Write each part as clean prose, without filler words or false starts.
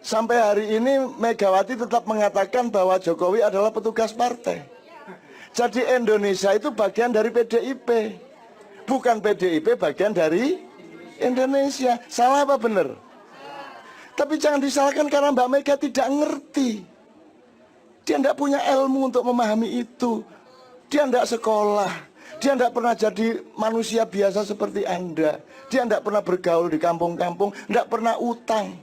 Sampai hari ini Megawati tetap mengatakan bahwa Jokowi adalah petugas partai. Jadi Indonesia itu bagian dari PDIP. Bukan PDIP bagian dari Indonesia. Salah apa benar? Tapi jangan disalahkan karena Mbak Mega tidak ngerti. Dia tidak punya ilmu untuk memahami itu. Dia tidak sekolah. Dia tidak pernah jadi manusia biasa seperti Anda. Dia tidak pernah bergaul di kampung-kampung. Tidak pernah utang.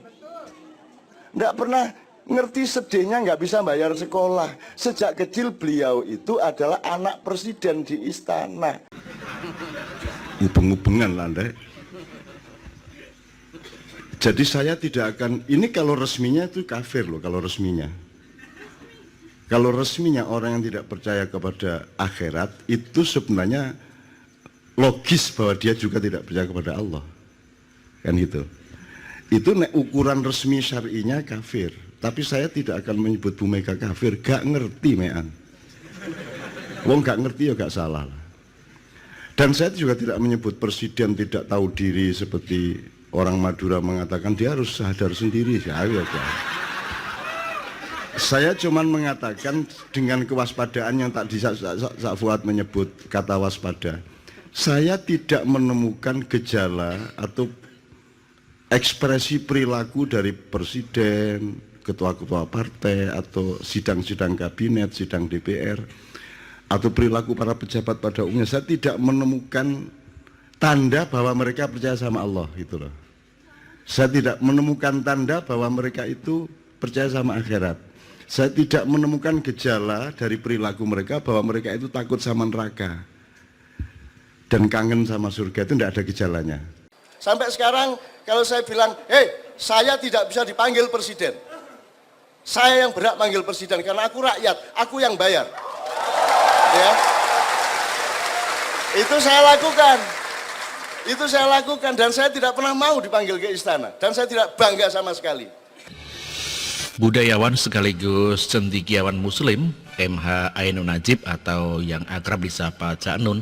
Tidak pernah ngerti sedihnya nggak bisa bayar sekolah. Sejak kecil beliau itu adalah anak presiden di istana. Ubeng-ubengan lah Anda. Jadi saya tidak akan, ini kalau resminya itu kafir loh, kalau resminya. Kalau resminya orang yang tidak percaya kepada akhirat, itu sebenarnya logis bahwa dia juga tidak percaya kepada Allah. Kan gitu. Itu ukuran resmi syar'inya kafir. Tapi saya tidak akan menyebut Bu Mega kafir, gak ngerti mean. Wong gak ngerti ya gak salah lah. Dan saya juga tidak menyebut presiden tidak tahu diri seperti orang Madura mengatakan dia harus sadar sendiri. Saya cuman mengatakan dengan kewaspadaan yang tadi Pak Fuad menyebut kata waspada. Saya tidak menemukan gejala atau ekspresi perilaku dari presiden, ketua-ketua partai, atau sidang-sidang kabinet, sidang DPR, atau perilaku para pejabat pada umumnya. Saya tidak menemukan tanda bahwa mereka percaya sama Allah, gitu loh. Saya tidak menemukan tanda bahwa mereka itu percaya sama akhirat. Saya tidak menemukan gejala dari perilaku mereka bahwa mereka itu takut sama neraka dan kangen sama surga. Itu tidak ada gejalanya. Sampai sekarang kalau saya bilang, saya tidak bisa dipanggil presiden. Saya yang berhak panggil presiden karena aku rakyat, aku yang bayar. Ya. Itu saya lakukan. Itu saya lakukan dan saya tidak pernah mau dipanggil ke istana dan saya tidak bangga sama sekali. Budayawan sekaligus cendekiawan Muslim MH Ainun Najib atau yang akrab disapa Cak Nun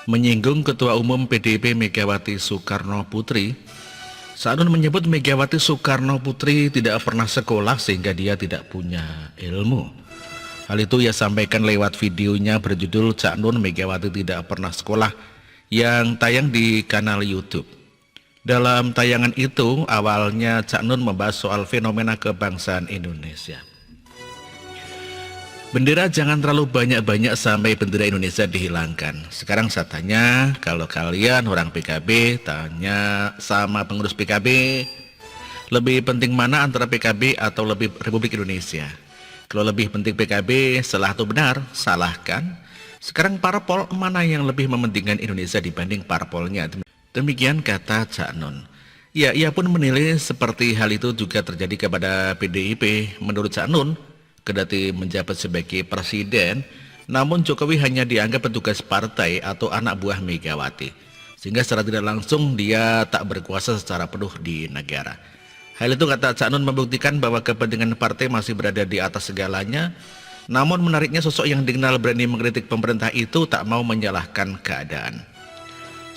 menyinggung Ketua Umum PDIP Megawati Soekarno Putri. Cak Nun menyebut Megawati Soekarno Putri tidak pernah sekolah sehingga dia tidak punya ilmu. Hal itu ia sampaikan lewat videonya berjudul Cak Nun Megawati Tidak Pernah Sekolah yang tayang di kanal YouTube. Dalam tayangan itu, awalnya Cak Nun membahas soal fenomena kebangsaan Indonesia. Bendera jangan terlalu banyak-banyak sampai bendera Indonesia dihilangkan. Sekarang saya tanya, kalau kalian orang PKB, tanya sama pengurus PKB, lebih penting mana antara PKB atau lebih Republik Indonesia? Kalau lebih penting PKB, salah atau benar? Salahkan. Sekarang parpol mana yang lebih mementingkan Indonesia dibanding parpolnya? Demikian kata Cak Nun. Ya, ia pun menilai seperti hal itu juga terjadi kepada PDIP. Menurut Cak Nun, kendati menjabat sebagai presiden, namun Jokowi hanya dianggap petugas partai atau anak buah Megawati. Sehingga secara tidak langsung dia tak berkuasa secara penuh di negara. Hal itu kata Cak Nun membuktikan bahwa kepentingan partai masih berada di atas segalanya. Namun menariknya sosok yang dikenal berani mengkritik pemerintah itu tak mau menyalahkan keadaan.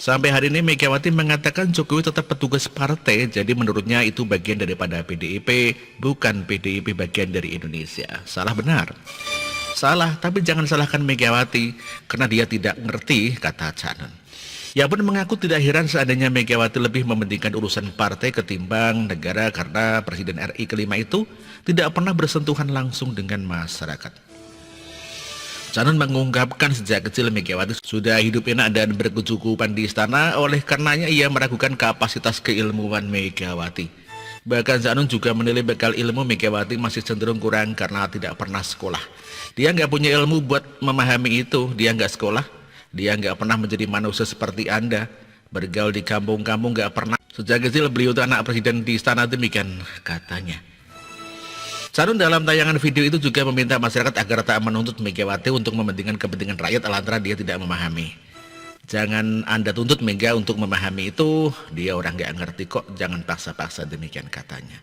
Sampai hari ini Megawati mengatakan Jokowi tetap petugas partai, jadi menurutnya itu bagian daripada PDIP, bukan PDIP bagian dari Indonesia. Salah benar? Salah, tapi jangan salahkan Megawati, karena dia tidak ngerti, kata Cak Nun. Ia pun mengaku tidak heran seandainya Megawati lebih mementingkan urusan partai ketimbang negara karena Presiden RI kelima itu tidak pernah bersentuhan langsung dengan masyarakat. Cak Nun mengungkapkan sejak kecil Megawati sudah hidup enak dan berkecukupan di istana, oleh karenanya ia meragukan kapasitas keilmuan Megawati. Bahkan Cak Nun juga menilai bekal ilmu Megawati masih cenderung kurang karena tidak pernah sekolah. Dia nggak punya ilmu buat memahami itu, dia nggak sekolah, dia nggak pernah menjadi manusia seperti Anda, bergaul di kampung-kampung nggak pernah. Sejak kecil beliau itu anak presiden di istana, demikian katanya. Cak Nun dalam tayangan video itu juga meminta masyarakat agar tak menuntut Megawati untuk mementingkan kepentingan rakyat lantaran dia tidak memahami. Jangan Anda tuntut Mega untuk memahami itu, dia orang nggak ngerti kok, jangan paksa-paksa, demikian katanya.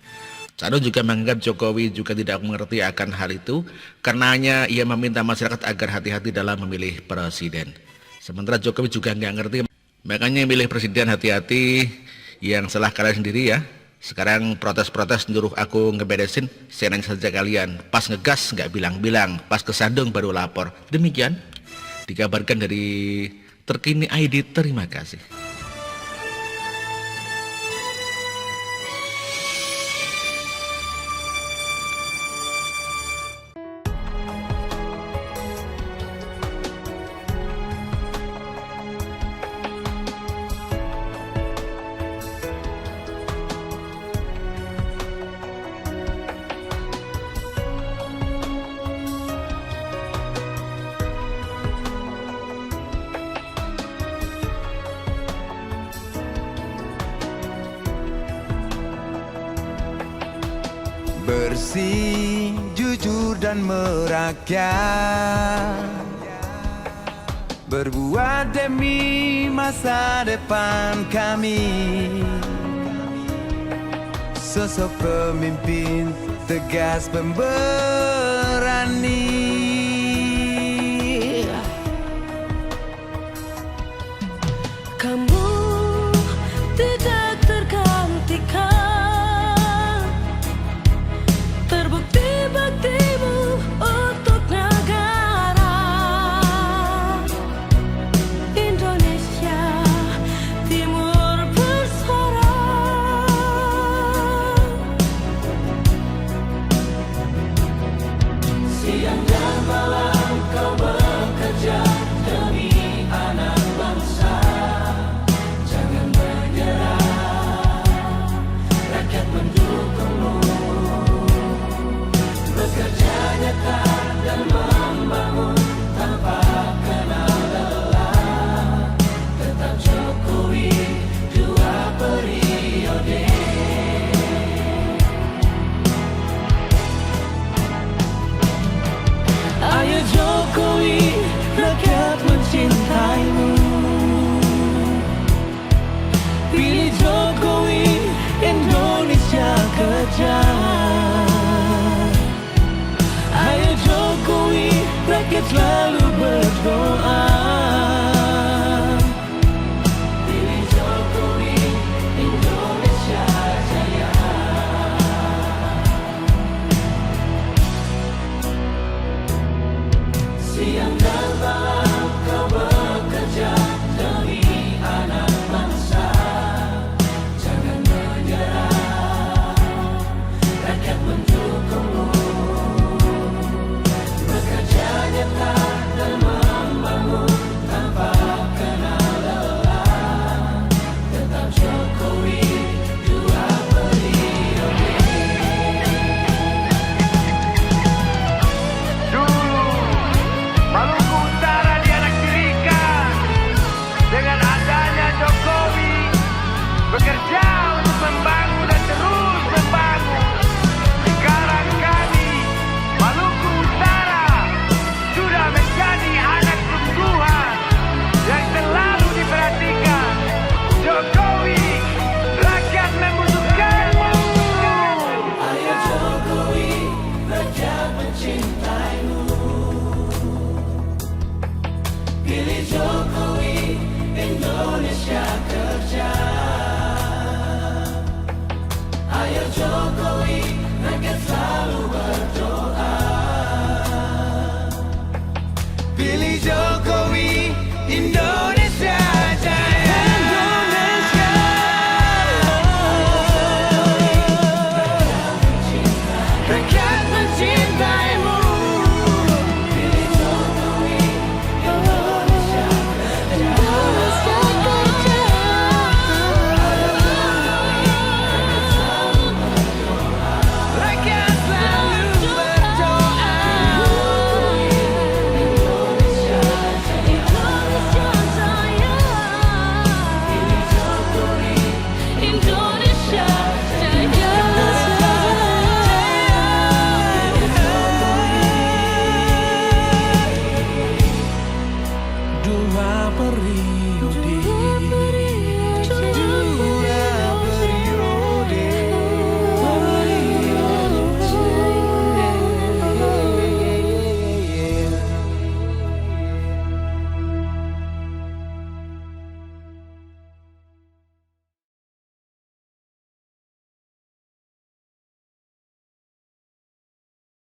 Cak Nun juga menganggap Jokowi juga tidak mengerti akan hal itu, karenanya ia meminta masyarakat agar hati-hati dalam memilih presiden. Sementara Jokowi juga nggak ngerti, makanya milih presiden hati-hati, yang salah kalian sendiri ya. Sekarang protes-protes nyuruh aku ngeberesin, seneng saja kalian. Pas ngegas nggak bilang-bilang, pas kesandung baru lapor. Demikian dikabarkan dari Terkini ID. Terima kasih. Bersih, jujur dan merakyat, berbuat demi masa depan kami. Sosok pemimpin tegas pemberani. Kamu tidak tergantikan, terbukti baktimu untuk negara Indonesia Timur bersuara. Siang dan malam kau bekerja demi anak bangsa. Jangan menyerah, rakyat mendukungmu. Bekerja nyata dan membangun tanpa kenal lelah. Tetap Jokowi 2 periode. Ayo Jokowi, rakyat mencintaimu. Pilih Jokowi, Indonesia kejar. Ayo Jokowi, rakyat selalu berdoa.